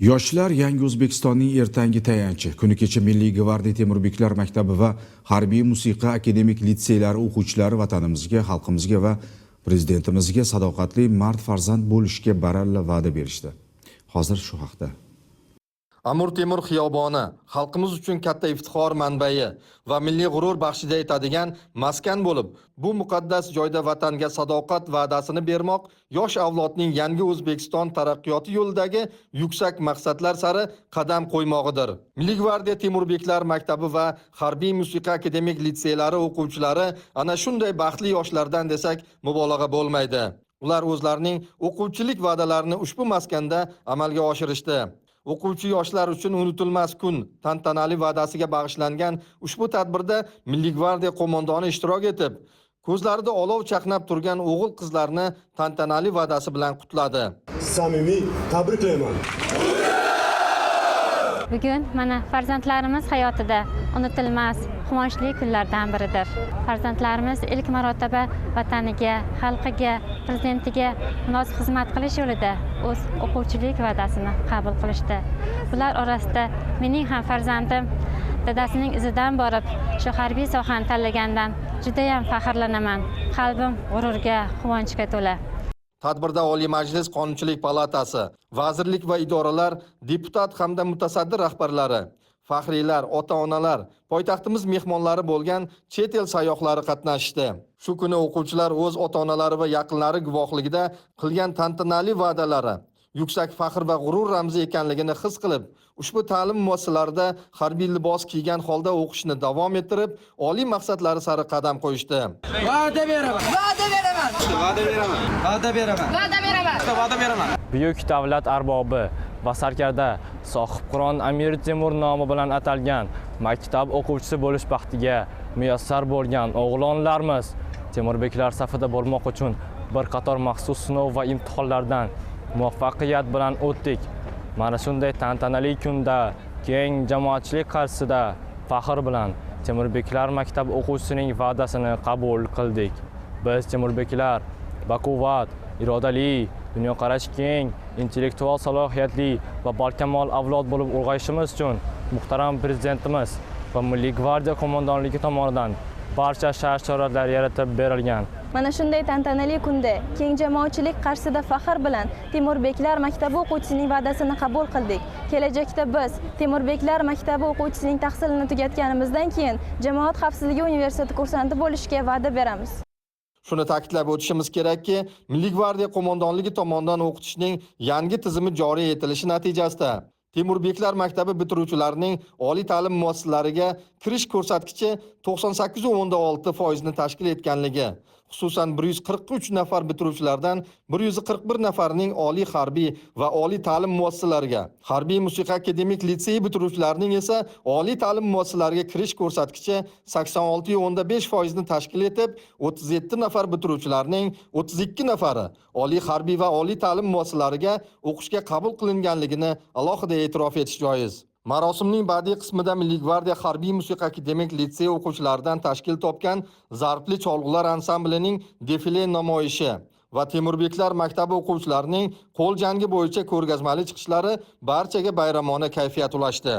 Yoshlar Yangi O'zbekistonning ertangi tayanchi. Kuni kecha Milliy gvardiya Temurbeklar maktabi va Harbiy musiqa akademik litseylari o'quvchilari vatanimizga, xalqimizga va prezidentimizga sadoqatli mard farzand bo'lishga baralla va'da berishdi. Hozir shu haqda. Amir Temur xiyoboni xalqimiz uchun katta iftixor manbai va milliy g'urur baxshida etadigan maskan bo'lib, bu muqaddas joyda vatanga sadoqat va'dasini bermoq yosh avlodning yangi O'zbekiston taraqqiyoti yo'lidagi yuksak maqsadlar sari qadam qo'ymog'idir. Milliy gvardiya Temurbeklar maktabi va Harbiy musiqa akademik litseylari o'quvchilari ana shunday baxtli yoshlardan desak mubolag'a bo'lmaydi. Ular o'zlarining o'quvchilik va'dalarini ushbu maskanda amalga oshirishdi. O'quvchi yoshlar uchun unutilmas kun tantanali va'dasiga bag'ishlangan ushbu tadbirda Milliy gvardiya qo'mondoni ishtirok etib, ko'zlarida olov chaqnab turgan o'g'il-qizlarni tantanali va'dasi bilan qutladi. Samimiy tabriklayman. Bugun mana farzandlarimiz hayotida unutilmas, quvonchli kunlardan biridir. Farzandlarimiz ilk marotaba vataniga, xalqiga, prezidentiga munosib xizmat qilish yo'lida o'z o'quvchilik va'dasini qabul qilishdi. Bular orasida mening ham farzandim dadasining izidan borib, shu harbiy sohani tanlagandan juda ham faxrlanaman. Qalbim g'ururga, quvonchga to'la. Tadbirda Oliy Majlis Qonunchilik palatasi, vazirlik va idoralar, deputat hamda mutasaddi rahbarlari, faxriylar, ota-onalar, poytaxtimiz mehmonlari bo'lgan chet el sayyohlari qatnashdi. Shu kuni o'quvchilar o'z ota-onalari va yaqinlari guvohligida qilgan tantanali va'dalari yuksak faxr va g'urur ramzi ekanligini his qilib, ushbu ta'lim muassasalarida harbiy libos kiygan holda o'qishni davom ettirib, oliy maqsadlari sari qadam qo'yishdi. Va'da beraman. Va'da beraman. Va'da beraman. Va'da beraman. Va'da beraman. Va'da beraman. Buyuk davlat arbobi va sarkarda Sohibqiron Amir Temur nomi bilan atalgan maktab o'quvchisi bo'lish baxtiga muyassar bo'lgan o'g'lonlarimiz Temurbeklar safida bo'lmoq uchun bir qator maxsus sinov va imtihonlardan muvaffaqiyat bilan o'tdik. Mana shunday tantanali kunda keng jamoatchilik qarshisida faxr bilan Temurbeklar maktab o'quvchisining va'dasini qabul qildik. Biz Temurbeklar baquvvat, irodali, dunyoqarashi keng, intellektual salohiyatli va barkamol avlod bo'lib ulg'ayishimiz uchun muhtaram prezidentimiz va Milliy gvardiya qo'mondonligi tomonidan barcha shart-sharoitlar yaratib berilgan. Mana shunday tantanali kunda keng jamoatchilik qarshisida faxr bilan Temurbeklar maktabi o'quvchisining va'dasini qabul qildik. Kelajakda biz Temurbeklar maktabi o'quvchisining tahsilini tugatganimizdan keyin Jamoat xavfsizligi universiteti kursanti bo'lishga va'da beramiz. Shuni ta'kidlab o'tishimiz kerakki, Milliy gvardiya qo'mondonligi tomonidan o'qitishning yangi tizimi joriy etilishi natijasida Temurbeklar maktabi bitiruvchilarining oliy ta'lim muassasalariga kirish ko'rsatkichi 98.6% ni tashkil etganligi, xususan 143 nafar bitiruvchilardan 141 nafarining oliy harbiy va oliy ta'lim muassasalariga, Harbiy musiqa akademik litsey bitiruvchilarining esa oliy ta'lim muassasalariga kirish ko'rsatkichi 86.5% ni tashkil etib, 37 nafar bitiruvchilarning 32 nafari oliy harbiy va oliy ta'lim muassasalariga o'qishga qabul qilinganligini alohida e'tirof etish joiz. Marosimning badiiy qismida Milliy gvardiya Harbiy musiqa akademik litsey o'quvchilaridan tashkil topgan Zarbli cholg'ular ansamblining defile namoyishi va Temurbeklar maktabi o'quvchilarining qo'l jangi bo'yicha ko'rgazmali chiqishlari barchaga bayramona kayfiyat ulashdi.